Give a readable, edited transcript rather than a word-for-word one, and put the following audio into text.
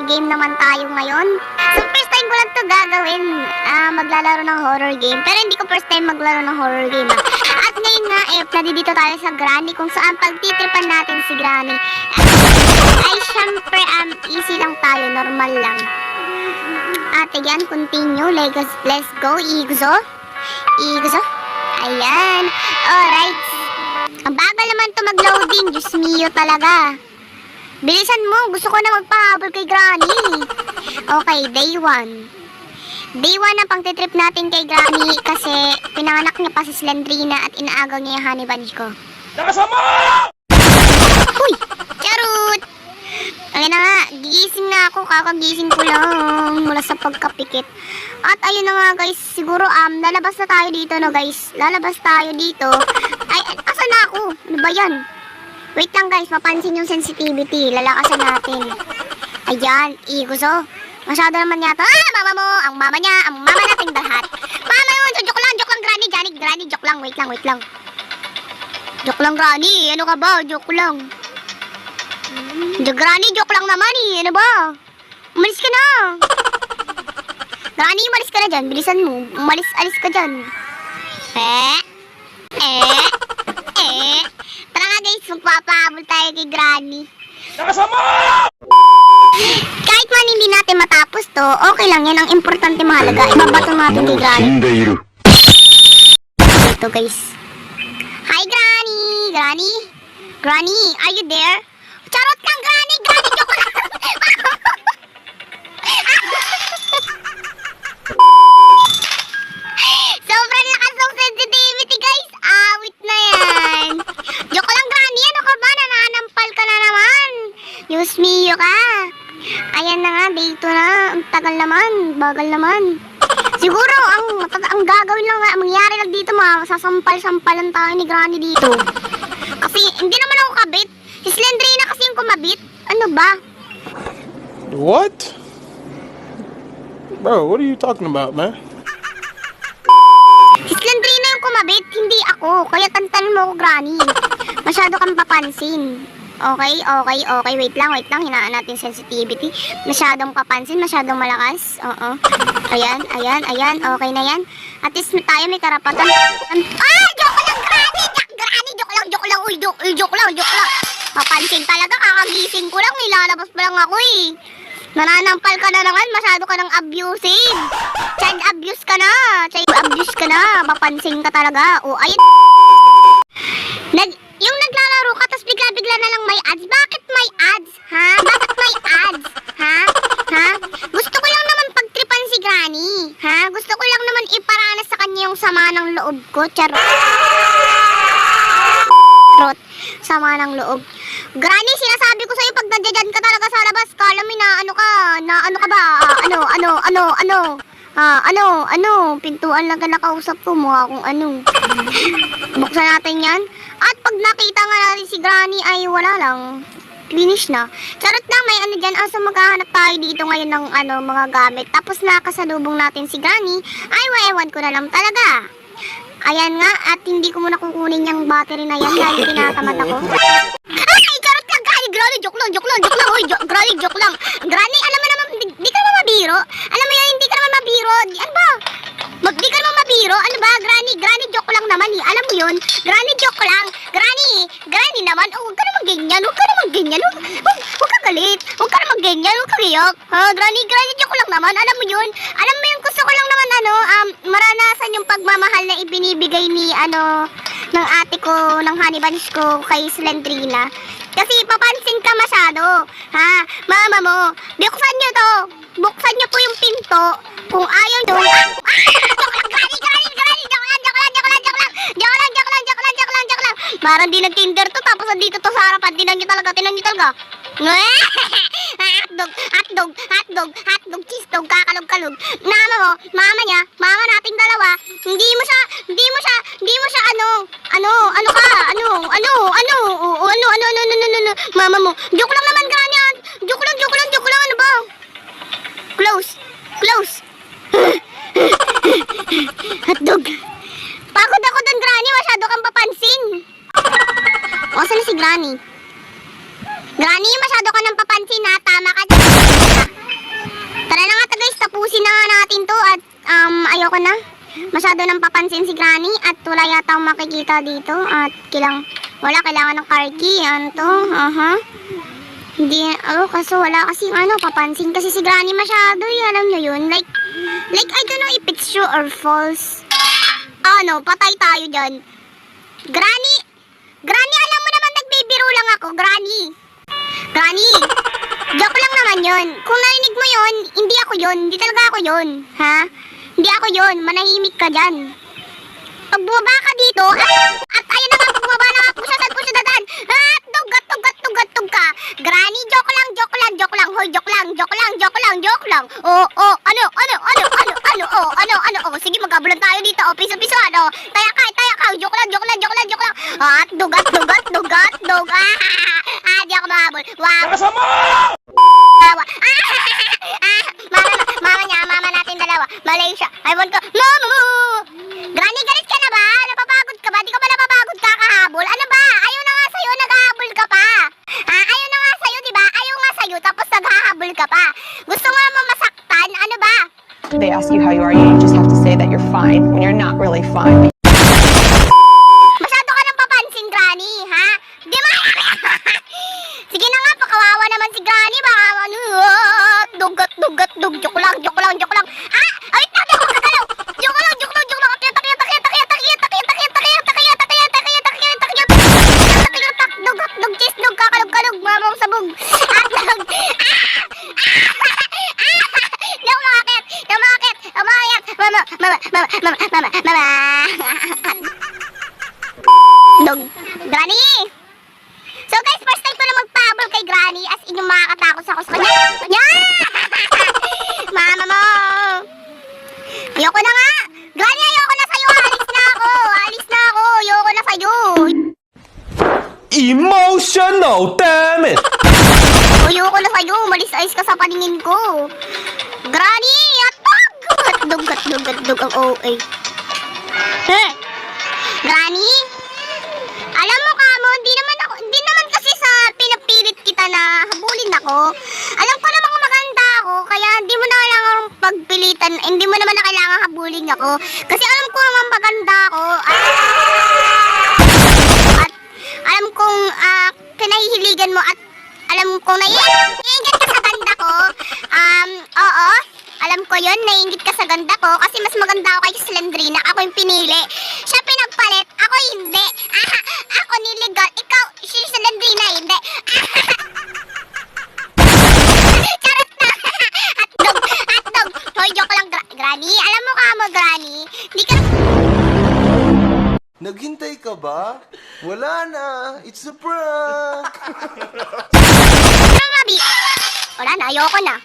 game naman tayo ngayon. So first time ko lang to gagawin, maglalaro ng horror game. Pero hindi ko first time maglaro ng horror game. At ngayon nga, nandito tayo sa Granny, kung saan pagtitripan natin si Granny. Ay syempre, easy lang tayo, normal lang. At again, continue, let's go, Igzo. Ayan, alright. Ang bagal naman to mag-loading, Diyos mio talaga. Bilisan mo, gusto ko na magpahabol kay Granny. Okay, day 1. Day 1 na pangtitrip natin kay Granny kasi pinanganak niya pa si Slendrina at inaagaw niya yung honey bunch ko. Nakasama! Uy! Charot! Ayun na nga, gigising na ako, kakagising ko lang mula sa pagkapikit. At ayun na nga guys, siguro lalabas na tayo dito no guys. Lalabas tayo dito. Ay, asan na ako? Ano ba yan? Wait lang guys, mapansin yung sensitivity. Lalakasan natin. Ayan, Igzo. Masyado naman yata. Mama mo! Ang mama niya, ang mama nating lahat. Mama yun! So, joke lang, Granny, joke lang. Wait lang. Joke lang, Granny. Ano ka ba? Joke lang. Granny, joke lang naman eh. Ano ba? Umalis ka na. Granny, umalis ka na dyan. Bilisan mo. Alis ka dyan. Tara nga guys, magpapahabol tayo kay Granny. Nakasama! Kahit man hindi natin matapos to, okay lang yan. Ang importante mahalaga. Ibabato natin kay Granny. Ito guys. Hi Granny! Granny, are you there? Charot lang, Granny, joke lang. Sobrang lakas ng sensitivity, guys. Awit na yan. Joke lang, Granny. Ano ka ba? Nananampal ka na naman. Diyos mio ka. Ayan na nga, day 2 na. Ang tagal naman. Bagal naman. Siguro, ang gagawin lang, mangyari lang dito, sasampal-sampalan tayo ni Granny dito. Kasi, hindi naman ako kabit. Si Slendrina kasi yung kumabit. Ano ba? What? Bro, what are you talking about, man? Si Slendrina yung kumabit, hindi ako. Kaya tantanin mo ako, Granny. Masyado kang papansin. Okay. Wait lang. Hinaan natin sensitivity. Masyadong papansin, masyadong malakas. Oo. Ayan. Okay na yan. At least tayo may karapatan. Joke lang, Granny! Granny, joke lang. Uy, joke lang. Papansin talaga, kakagising ko lang. Nilalabas pa lang ako eh. Nananampal ka na naman, masyado ka ng abusive. Child abuse ka na. Papansin ka talaga. O, ayun. Yung naglalaro ka, tapos bigla na lang may ads. Bakit may ads? Ha? Bakit may ads? Ha? Gusto ko lang naman pagtripan si Granny. Ha? Gusto ko lang naman iparanas sa kanya yung sama ng loob ko. Charot. Sama ng loob. Granny, sinasabi ko sa'yo pag nandiyan ka talaga sa labas, kala mo na ano ka ba? Pintuan lang ka nakausap ko, mukha kung ano. Buksan natin yan. At pag nakita nga natin si Granny ay wala lang. Finish na. Charot lang, may ano dyan. So maghahanap tayo dito ngayon ng mga gamit. Tapos nakasalubong natin si Granny, ay ewan ko na lang talaga. Ayan nga, at hindi ko muna kukunin yung battery na yan dahil tinatamad ako. Ay, charot lang, Granny, joke lang. Uy, Granny, joke lang. Granny, alam mo naman, di ka naman mabiro. Alam mo yan, hindi ka naman mabiro. Ano ba? Di ka naman mabiro. Ano ba, Granny, joke lang naman eh. Alam mo yun, Granny, joke lang. Granny naman, huwag ka naman ganyan. Huwag ka galit. Huwag ka naman ganyan, huwag ka giyak. Granny, joke lang naman. Alam mo yun, gusto ko lang naman maranasan yung pagmamahal na ibinibigay ni ng ate ko, ng honey bunch ko kay Slendrina. Kasi papansin ka masyado. Ha? Mama mo, buksan nyo to. Buksan nyo po yung pinto. Kung ayaw nyo. Joke lang. Parang di nag-Tinder to, tapos nandito to sa harapan. Tinan nyo talaga. Hotdog, cheese dog, kakalog-kalog. Mama nating dalawa, hindi mo siya, mama mo. Joke lang naman, Granny. Joke lang, ano ba? Close. Hotdog. Pagod ako dun, Granny, masyado kang papansin. O, saan si Granny? Granny, masyado ka nang papansin ha, tama ka dyan. Ayusin na nga natin to at ayoko na. Masyado nang papansin si Granny at wala yata akong makikita dito at kailangan ng car key. Ano to? Hindi, kaso wala kasi papansin kasi si Granny masyado, alam nyo yun. Like, I don't know if it's true or false. Patay tayo dyan. Granny, alam mo naman nagbibiro lang ako, Granny. Granny, joke lang naman yun. Kung narinig mo yun, hindi ako yun. Hindi talaga ako yun. Ha? Hindi ako yun. Manahimik ka dyan. Pag bumaba ka dito, at ayun na nga, pag bumaba na nga, pusa dadaan. Tug ka. Granny, joke lang. Hoy, joke lang. Sige, magkabulan tayo dito. Piso, Taya ka. Joke lang. Dugat. Di ako mahabol. Wow. Nakasama! Mama natin dalawa. Malaysia. Ewan ko. Mama mo! Granny, galit ka na ba? Napapagod ka ba? Di ka ba napapagod kakahabol? Ano ba? Ayaw na nga sa'yo, naghahabol ka pa. Ayaw na nga sa'yo, diba? Ayaw nga sa'yo, tapos naghahabol ka pa. Gusto nga mo masaktan? Ano ba? They ask you how you are, you just have to say that you're fine when you're not really fine. Masyado ka nang papansin, Granny, ha? Di ba? Sige na nga, pakawawa naman si Granny. Baka dugat. Joke lang. Wait na, di ako kakalaw. Joke lang. Dugat, cheese, kakalog, mamang sabog. Dog. Di ako makakit. Mama. Dog. Granny! So guys, first time ko na magpahabol kay Granny as in yung makakatakot ako sa kanya. Mama mo! Ayoko na nga! Granny, ayoko na sa'yo! Alis na ako! Ayoko na sa'yo! Emotional, damn it! Ayoko na sa'yo! Malis-ayos ka sa paningin ko! Granny! Atag! Gatdog ang OA. Granny? Alam mo kamo, hindi naman kasi sa pinapilit kita na habulin ako. Alam ko namang maganda ako, kaya hindi mo na kailangan pagpilitan, hindi mo naman na kailangan habulin ako. Kasi alam ko naman maganda ako. At alam kong kinahihiligan mo at alam kong naiingit ka sa ganda ko. Oo. Alam ko yun, naiingit ka sa ganda ko kasi mas maganda ako kay Slendrina. Ako yung pinili. Siya pinagpalit, ako hindi. Ako niligot. Ikaw, si Slendrina, hindi. Charot na. Hotdog. Hoy, joke lang, Granny. Alam mo Granny, hindi ka... Naghintay ka ba? Wala na. It's a prank. Wala na, ayoko na.